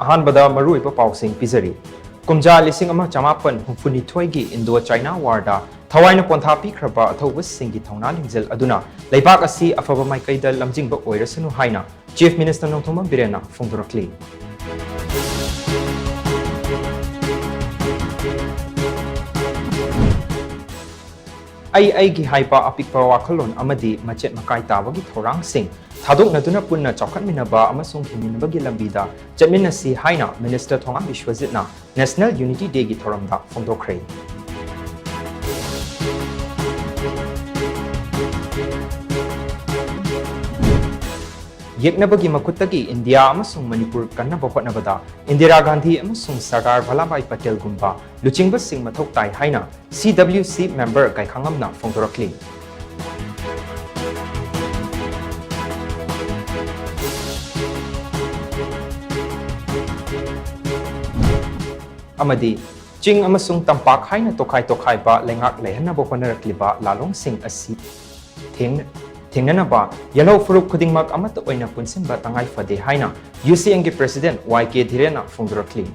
अहानबदा मरुइबा पाउसिंग पिजरी कुमजा लिसिंग अमा चमापन हुफुनिथोइगी Indo China वारदा थवाइना पोंथा पिख्रबा अथौबसिंगी थौना लिंजल अदुना लेबाक असि अफबा माइकैदा लमजिंगबा ओइरसनु हाइना चीफ मिनिस्टर नोंथोमा बिरेना फोंदोरक्ली आई हाइपा अपिकपा वाखलोन अमदी मचेत मकाई ताबगी थोरांग सिंह थादोकनदुना पुन्ना चौखटमिनबा अमसुंग हिमिनबगी लंबीदा चटमिनसी हाइना मिनिस्टर थोंगा विश्वजितना नेशनल यूनिटी डे की थोरमदा फोंदोखरे येकनबगी मकुत्तगी इंडिया अमसुंग मणिपुर कन्नबा होटनबदा इंदिरा गांधी अमसुंग सरदार भलाभाई पटेल गुम्बा लुचिंगबा सिंह मथौ ताई हाइना CWC मेंबर गायखांगमना फोंदोरक्ली अमदी चिंग अमसुंग तंपाक हाइना तोखाई तोखाइबा लेंगाक लेहनबा होनरक्लिबा लालोंग सिंह असि थेंगनबा यलो फुरुक खुदिंगमक अमत ओइना पुनसिनबा तंगाई फदे हाइना UCN की प्रेसिडेंट YK धीरेना फोंदोरक्ली